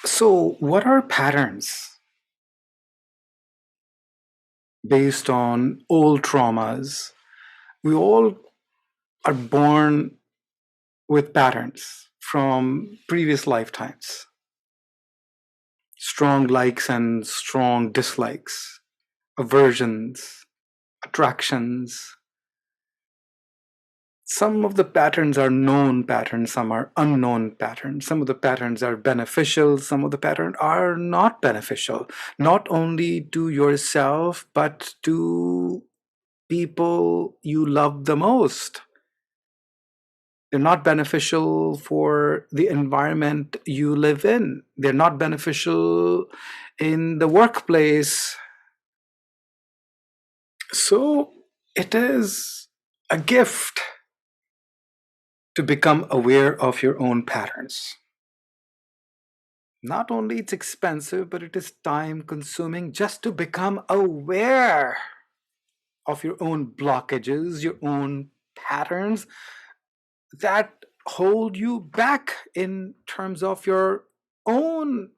So, what are patterns based on old traumas? We all are born with patterns from previous lifetimes, strong likes and strong dislikes, aversions, attractions. Some of the patterns are known patterns, some are unknown patterns. Some of the patterns are beneficial, some of the patterns are not beneficial, not only to yourself, but to people you love the most. They're not beneficial for the environment you live in. They're not beneficial in the workplace. So it is a gift to become aware of your own patterns. Not only it's expensive, but it is time consuming just to become aware of your own blockages, your own patterns that hold you back in terms of your own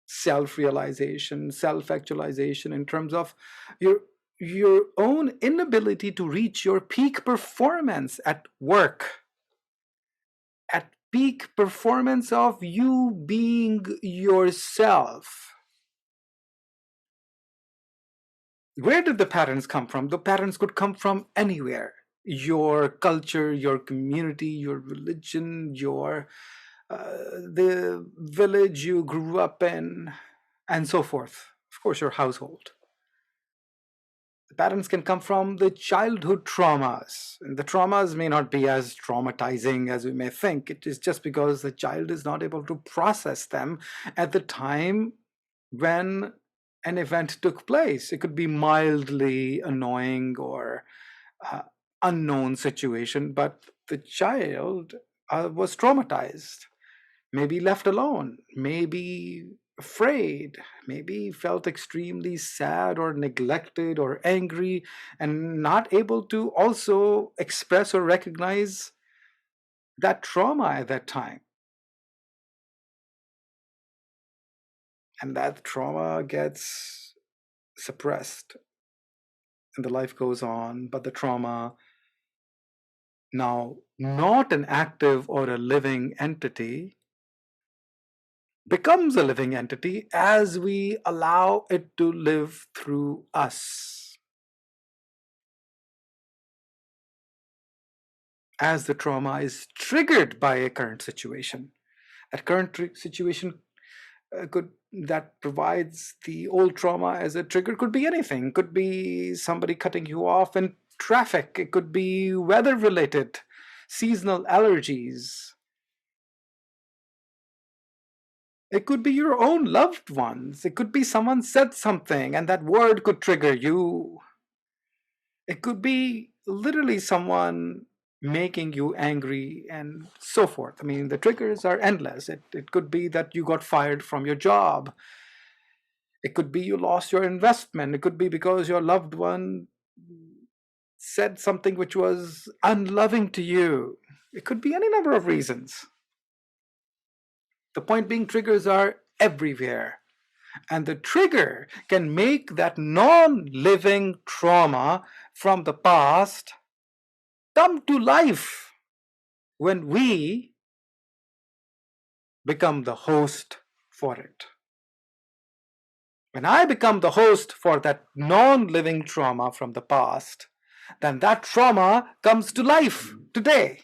self-realization, self-actualization, in terms of your your own inability to reach your peak performance at work, at peak performance of you being yourself. Where did the patterns come from? The patterns could come from anywhere. Your culture, your community, your religion, your the village you grew up in, and so forth. Of course, your household. The patterns can come from the childhood traumas. And the traumas may not be as traumatizing as we may think. It is just because the child is not able to process them at the time when an event took place. It could be mildly annoying or uh, unknown situation, but the child was traumatized, maybe left alone, maybe afraid, maybe felt extremely sad or neglected or angry, and not able to also express or recognize that trauma at that time. And that trauma gets suppressed and the life goes on, but the trauma, now not an active or a living entity, becomes a living entity as we allow it to live through us. As the trauma is triggered by a current situation. That situation could that provides the old trauma as a trigger could be anything. Could be somebody cutting you off in traffic. It could be weather related, seasonal allergies. It could be your own loved ones. It could be someone said something and that word could trigger you. It could be literally someone making you angry and so forth. I mean, the triggers are endless. It could be that you got fired from your job. It could be you lost your investment. It could be because your loved one said something which was unloving to you. It could be any number of reasons. The point being, triggers are everywhere. And the trigger can make that non living trauma from the past come to life when we become the host for it. When I become the host for that non living trauma from the past, then that trauma comes to life today.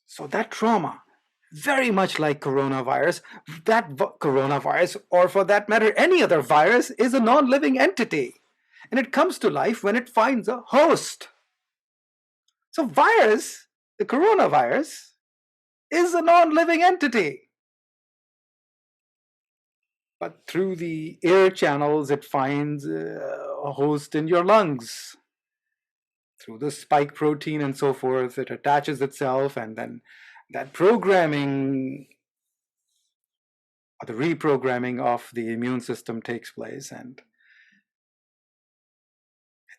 So that trauma, very much like coronavirus, that coronavirus, or for that matter, any other virus, is a non living entity. And it comes to life when it finds a host. So, virus, the coronavirus, is a non living entity. But through the air channels, it finds a host in your lungs. Through the spike protein and so forth, it attaches itself, and then that programming or the reprogramming of the immune system takes place. And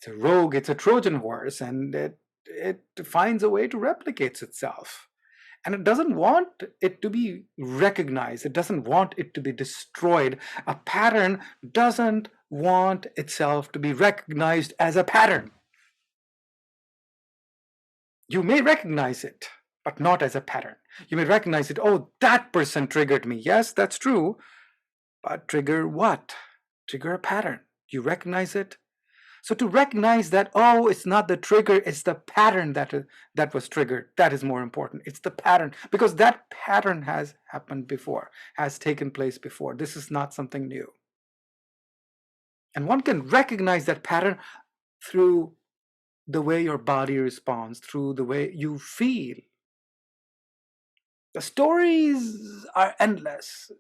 it's a Trojan horse, and it finds a way to replicate itself. And it doesn't want it to be recognized. It doesn't want it to be destroyed. A pattern doesn't want itself to be recognized as a pattern. You may recognize it, but not as a pattern. You may recognize it, oh, that person triggered me. Yes, that's true. But trigger what? Trigger a pattern. You recognize it. So to recognize that, oh, it's not the trigger, it's the pattern that was triggered. That is more important. It's the pattern, because that pattern has happened before, has taken place before. This is not something new. And one can recognize that pattern through the way your body responds, through the way you feel. The stories are endless,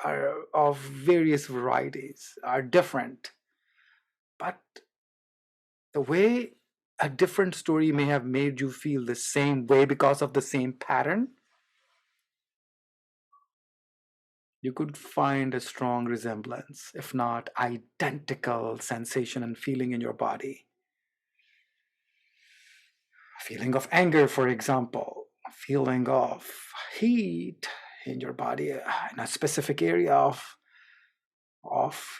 are of various varieties, are different. But the way a different story may have made you feel the same way because of the same pattern, you could find a strong resemblance, if not identical sensation and feeling in your body. A feeling of anger, for example, a feeling of heat in your body, in a specific area of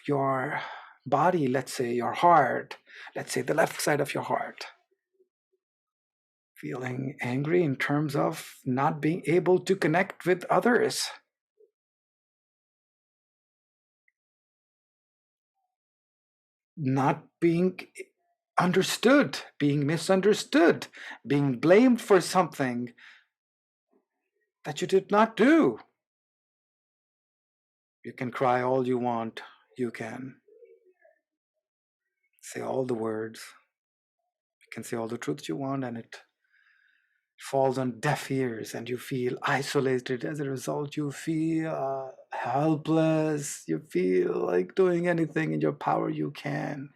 your body, let's say your heart, let's say the left side of your heart. Feeling angry in terms of not being able to connect with others. Not being understood, being misunderstood, being blamed for something that you did not do. You can cry all you want. You can say all the words. You can say all the truths you want, and it falls on deaf ears, and you feel isolated as a result. You feel helpless. You feel like doing anything in your power you can.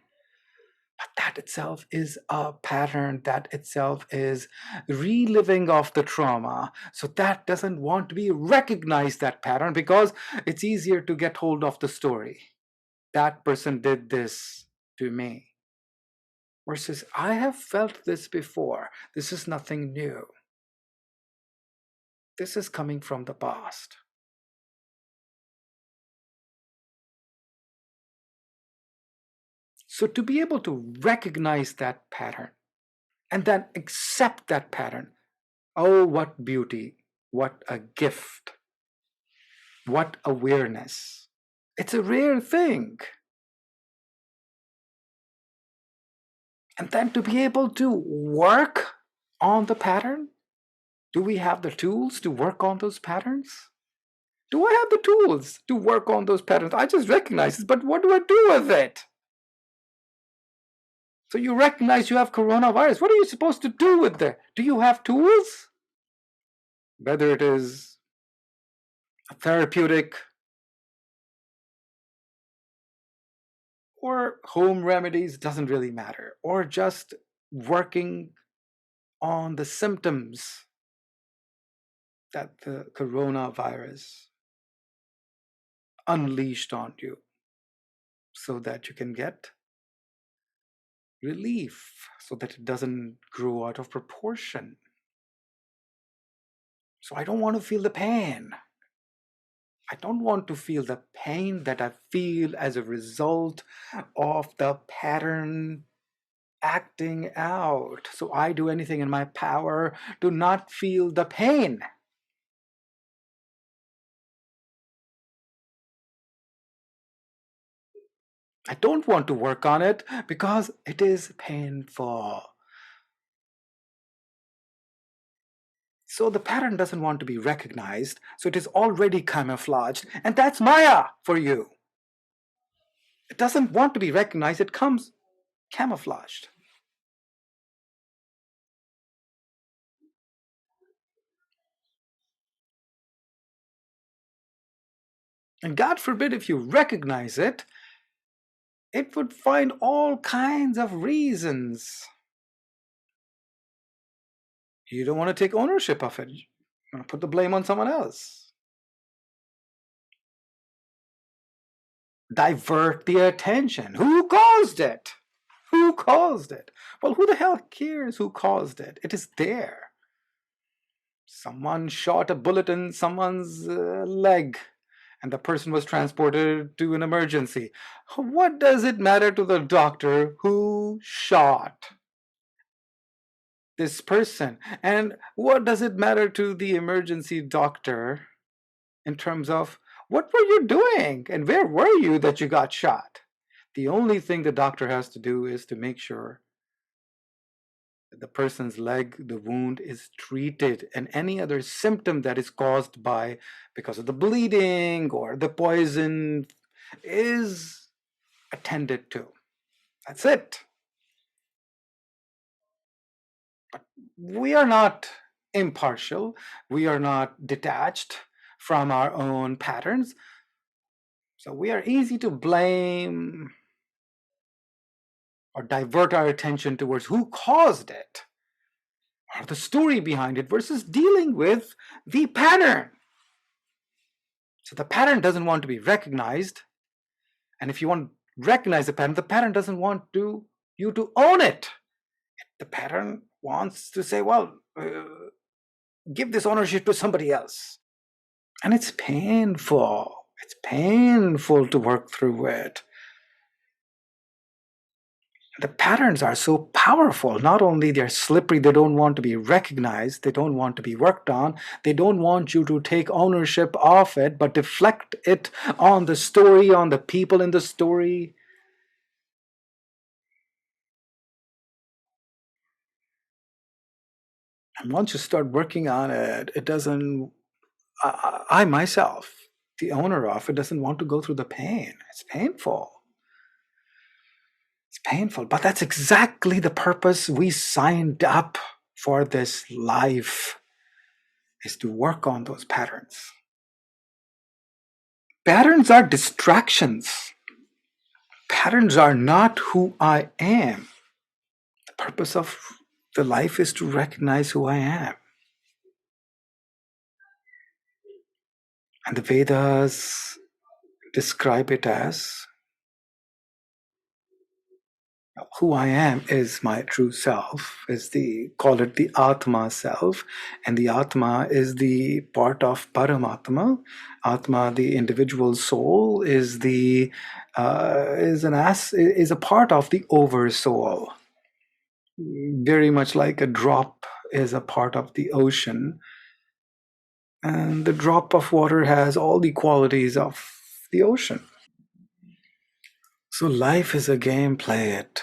But that itself is a pattern. That itself is reliving of the trauma. So that doesn't want to be recognized, that pattern, because it's easier to get hold of the story. That person did this to me. Versus, I have felt this before. This is nothing new. This is coming from the past. So to be able to recognize that pattern and then accept that pattern, oh, what beauty, what a gift, what awareness. It's a rare thing. And then to be able to work on the pattern, do we have the tools to work on those patterns? Do I have the tools to work on those patterns? I just recognize it, but what do I do with it? So you recognize you have coronavirus. What are you supposed to do with it? Do you have tools? Whether it is a therapeutic or home remedies, doesn't really matter. Or just working on the symptoms that the coronavirus unleashed on you so that you can get relief, so that it doesn't grow out of proportion. So I don't want to feel the pain. I don't want to feel the pain that I feel as a result of the pattern acting out. So I do anything in my power to not feel the pain. I don't want to work on it because it is painful. So the pattern doesn't want to be recognized, so it is already camouflaged, and that's Maya for you. It doesn't want to be recognized, it comes camouflaged. And God forbid if you recognize it, it would find all kinds of reasons. You don't want to take ownership of it. You want to put the blame on someone else. Divert the attention. Who caused it? Who caused it? Well, who the hell cares who caused it? It is there. Someone shot a bullet in someone's leg, and the person was transported to an emergency. What does it matter to the doctor who shot this person? And what does it matter to the emergency doctor in terms of what were you doing and where were you that you got shot? The only thing the doctor has to do is to make sure that the person's leg, the wound is treated, and any other symptom that is caused by because of the bleeding or the poison is attended to. That's it. We are not impartial. We are not detached from our own patterns. So we are easy to blame or divert our attention towards who caused it or the story behind it versus dealing with the pattern. So the pattern doesn't want to be recognized. And if you want to recognize the pattern doesn't want you to own it. The pattern wants to say, well, give this ownership to somebody else. And it's painful. It's painful to work through it. The patterns are so powerful. Not only they're slippery, they don't want to be recognized, they don't want to be worked on, they don't want you to take ownership of it, but deflect it on the story, on the people in the story. And once you start working on it, it doesn't, I myself, the owner of it, doesn't want to go through the pain. It's painful. It's painful, but that's exactly the purpose we signed up for this life, is to work on those patterns. Patterns are distractions. Patterns are not who I am. The purpose of the life is to recognize who I am. And the Vedas describe it as who I am is my true self, is the call it the Atma self, and the Atma is the part of Paramatma. Atma, the individual soul, is the is a part of the oversoul. Very much like a drop is a part of the ocean, and the drop of water has all the qualities of the ocean. So life is a game, play it.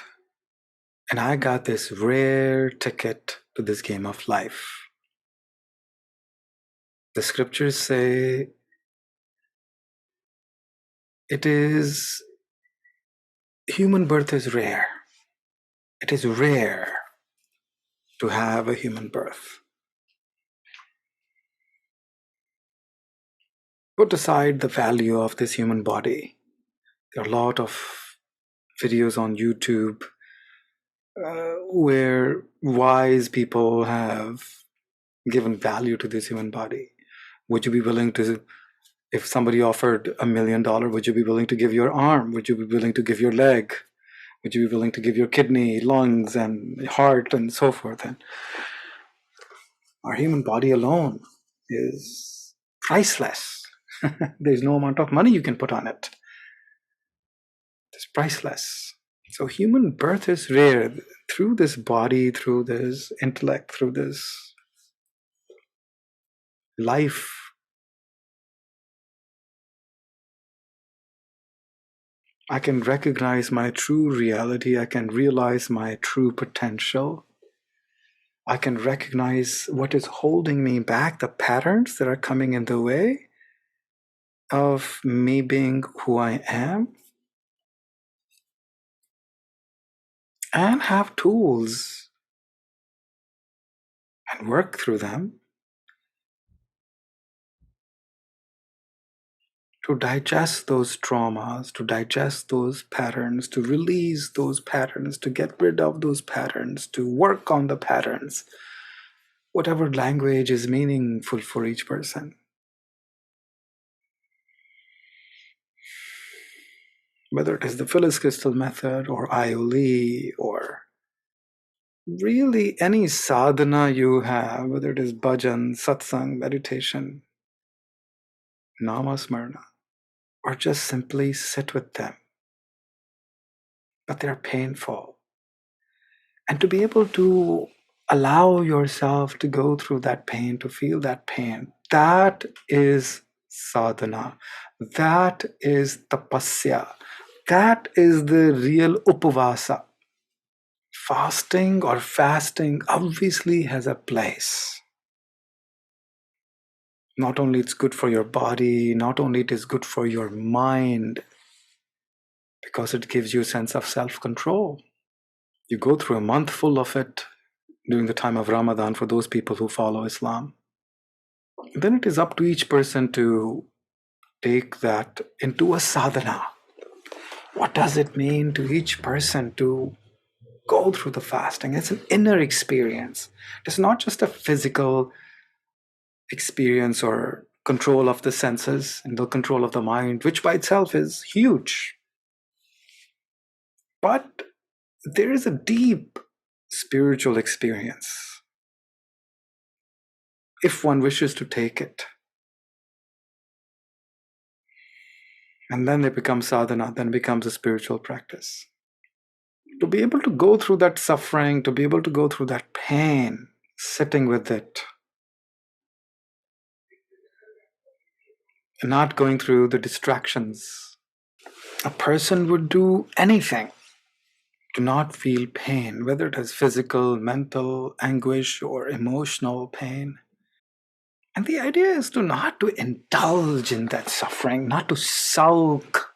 And I got this rare ticket to this game of life. The scriptures say it is human birth is rare. It is rare to have a human birth. Put aside the value of this human body. There are a lot of videos on YouTube where wise people have given value to this human body. Would you be willing to, if somebody offered $1 million, would you be willing to give your arm? Would you be willing to give your leg? Would you be willing to give your kidney, lungs, and heart, and so forth? And our human body alone is priceless. There's no amount of money you can put on it. It's priceless. So human birth is rare. Through this body, through this intellect, through this life, I can recognize my true reality. I can realize my true potential. I can recognize what is holding me back, the patterns that are coming in the way of me being who I am, and have tools and work through them to digest those traumas, to digest those patterns, to release those patterns, to get rid of those patterns, to work on the patterns, whatever language is meaningful for each person. Whether it is the Phyllis Crystal method or IOLE or Really, any sadhana you have, whether it is bhajan, satsang, meditation, namasmarna, or just simply sit with them, but they're painful. And to be able to allow yourself to go through that pain, to feel that pain, that is sadhana. That is tapasya. That is the real upavasa. Fasting or fasting obviously has a place. Not only it's good for your body, not only it is good for your mind, because it gives you a sense of self-control. You go through a month full of it during the time of Ramadan for those people who follow Islam. Then it is up to each person to take that into a sadhana. What does it mean to each person to go through the fasting? It's an inner experience. It's not just a physical experience or control of the senses and the control of the mind, which by itself is huge. But there is a deep spiritual experience if one wishes to take it. And then it becomes sadhana, then becomes a spiritual practice. To be able to go through that suffering, to be able to go through that pain, sitting with it, and not going through the distractions. A person would do anything to not feel pain, whether it is physical, mental anguish, or emotional pain. And the idea is to not to indulge in that suffering, not to sulk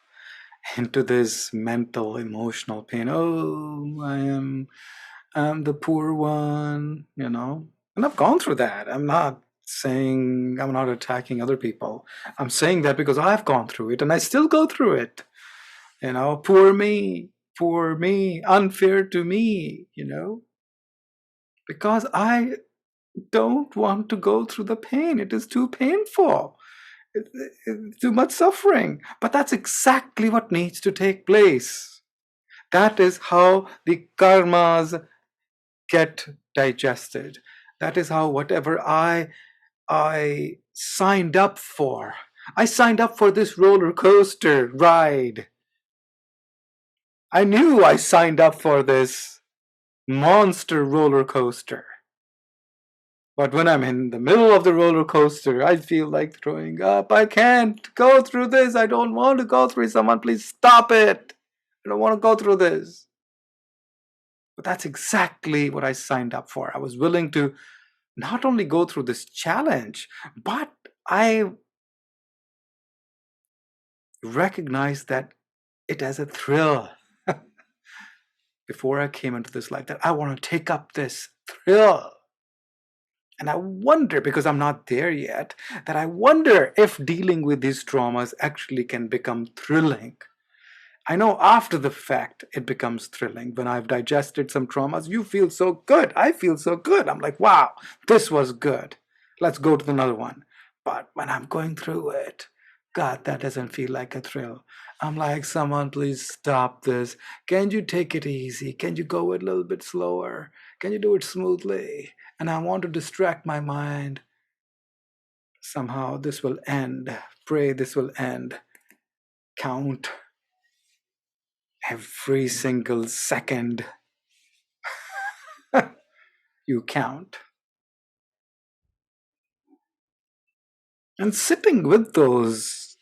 into this mental, emotional pain. Oh, I'm the poor one, you know. And I've gone through that. I'm not saying I'm not attacking other people. I'm saying that because I've gone through it and I still go through it. You know, poor me, unfair to me, you know, because I don't want to go through the pain. It is too painful. Too much suffering. But that's exactly what needs to take place. That is how the karmas get digested. That is how whatever I signed up for. I signed up for this roller coaster ride. I knew I signed up for this monster roller coaster. But when I'm in the middle of the roller coaster, I feel like throwing up. I can't go through this. I don't want to go through it. Someone please stop it. I don't want to go through this. But that's exactly what I signed up for. I was willing to not only go through this challenge, but I recognized that it as a thrill before I came into this life, that I want to take up this thrill. And I wonder, because I'm not there yet, that I wonder if dealing with these traumas actually can become thrilling. I know after the fact it becomes thrilling. When I've digested some traumas, you feel so good. I feel so good. I'm like, wow, this was good. Let's go to another one. But when I'm going through it, God, that doesn't feel like a thrill. I'm like, someone please stop this. Can you take it easy? Can you go a little bit slower? Can you do it smoothly? And I want to distract my mind. Somehow this will end. Pray this will end. Count every single second you count. And sitting with those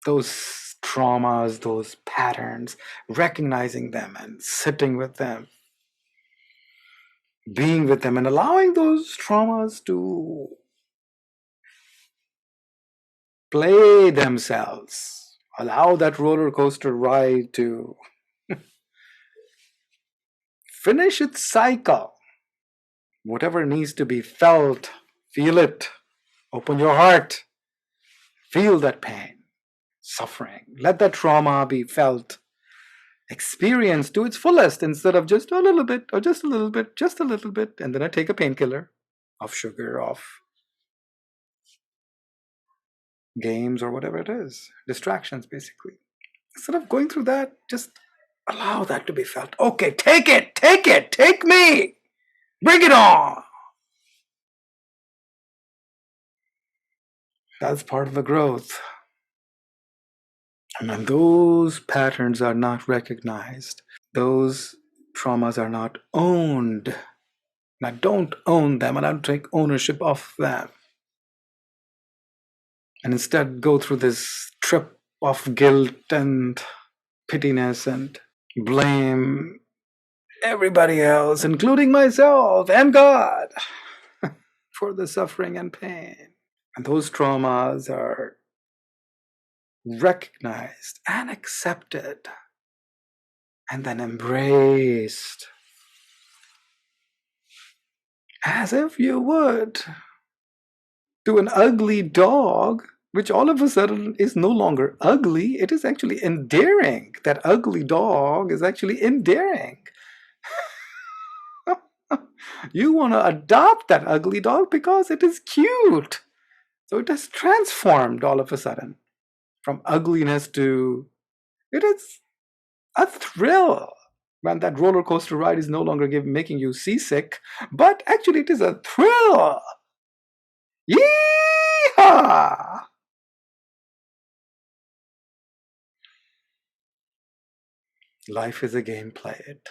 traumas, those patterns, recognizing them and sitting with them, being with them and allowing those traumas to play themselves. Allow that roller coaster ride to finish its cycle. Whatever needs to be felt, feel it. Open your heart. Feel that pain, suffering. Let that trauma be felt, experienced to its fullest instead of just a little bit or just a little bit, just a little bit. And then I take a painkiller of sugar, of games or whatever it is. Distractions, basically. Instead of going through that, just Allow that to be felt. Okay, take it, take it, take me. Bring it on. That's part of the growth. And when those patterns are not recognized, those traumas are not owned, and I don't own them and I don't take ownership of them, and instead go through this trip of guilt and pittiness and blame everybody else, including myself and God, for the suffering and pain. And those traumas are recognized and accepted and then embraced as if you would to an ugly dog, which all of a sudden is no longer ugly. It is actually endearing. That ugly dog is actually endearing. You want to adopt that ugly dog because it is cute. So it has transformed all of a sudden from ugliness to it is a thrill. Man, that roller coaster ride is no longer making you seasick, but actually it is a thrill. Yeehaw! Life is a game, play it.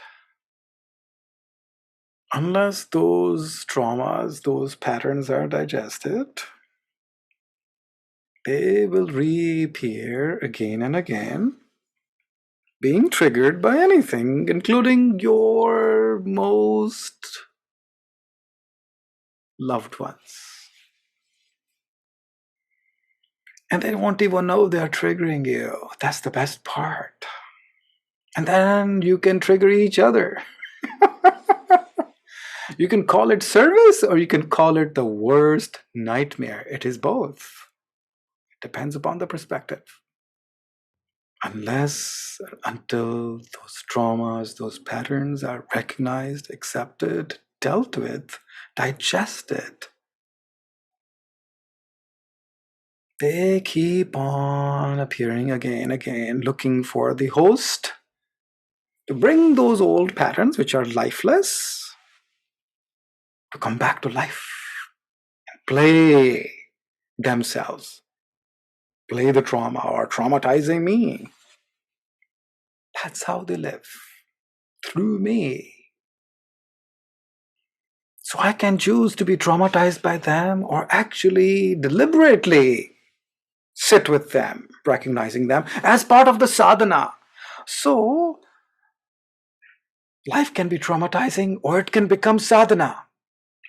Unless those traumas, those patterns are digested, they will reappear again and again, being triggered by anything, including your most loved ones. And they won't even know they're triggering you. That's the best part. And then you can trigger each other. You can call it service or you can call it the worst nightmare. It is both. It depends upon the perspective. Until those traumas, those patterns are recognized, accepted, dealt with, digested, they keep on appearing again, looking for the host to bring those old patterns, which are lifeless, to come back to life and play themselves, play the trauma or traumatizing me. That's how they live, through me. So I can choose to be traumatized by them or actually deliberately sit with them, recognizing them as part of the sadhana. So life can be traumatizing or it can become sadhana.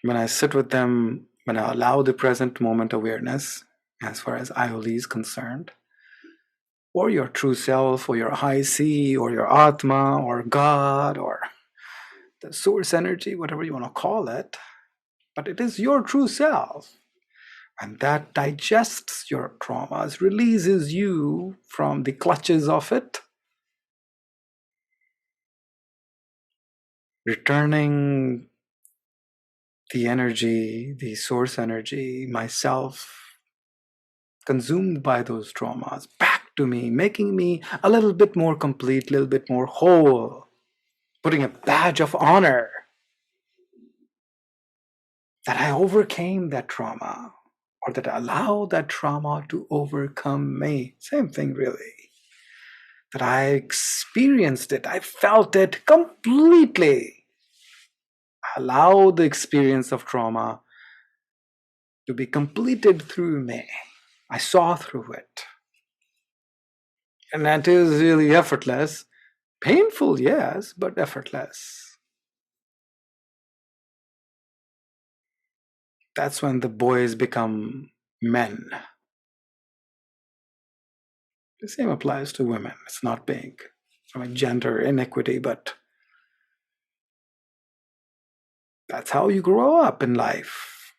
When I sit with them, when I allow the present moment awareness, as far as Ioli is concerned, or your true self, or your high C, or your Atma, or God, or the source energy, whatever you want to call it, but it is your true self. And that digests your traumas, releases you from the clutches of it, returning the energy, the source energy, myself, consumed by those traumas, back to me, making me a little bit more complete, a little bit more whole, putting a badge of honor that I overcame that trauma or that I allowed that trauma to overcome me. Same thing, really. That I experienced it, I felt it completely. I allowed the experience of trauma to be completed through me. I saw through it. And that is really effortless. Painful, yes, but effortless. That's when the boys become men. The same applies to women. It's not being from a gender inequity, but that's how you grow up in life.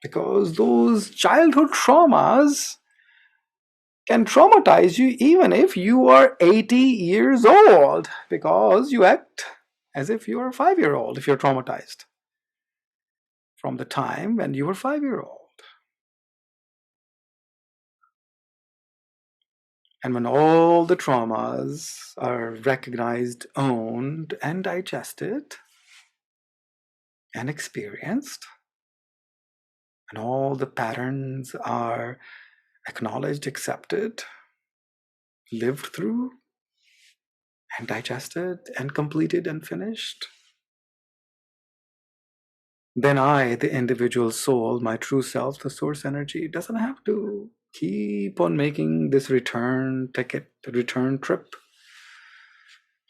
Because those childhood traumas can traumatize you even if you are 80 years old, because you act as if you are a 5-year-old if you're traumatized from the time when you were 5-year-old. And when all the traumas are recognized, owned, and digested and experienced, and all the patterns are acknowledged, accepted, lived through, and digested, and completed, and finished, then I, the individual soul, my true self, the source energy, doesn't have to keep on making this return ticket, return trip,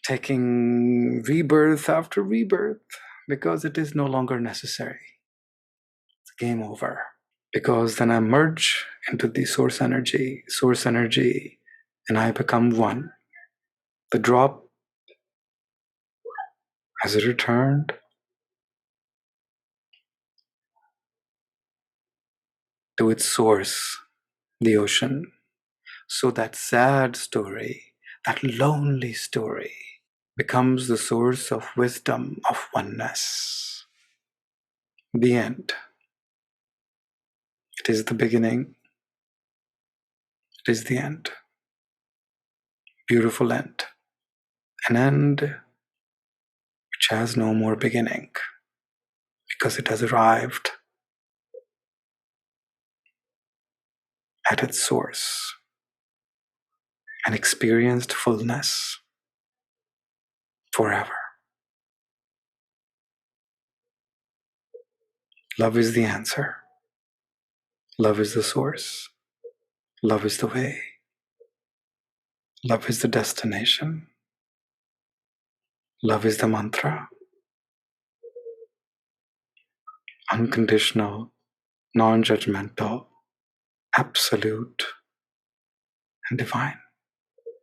taking rebirth after rebirth, because it is no longer necessary. It's game over. Because then I merge into the source energy, and I become one. The drop has returned to its source, the ocean. So that sad story, that lonely story, becomes the source of wisdom, of oneness. The end. It is the beginning. It is the end. Beautiful end. An end which has no more beginning because it has arrived at its source and experienced fullness forever. Love is the answer. Love is the source. Love is the way. Love is the destination. Love is the mantra. Unconditional, non judgmental, absolute, and divine.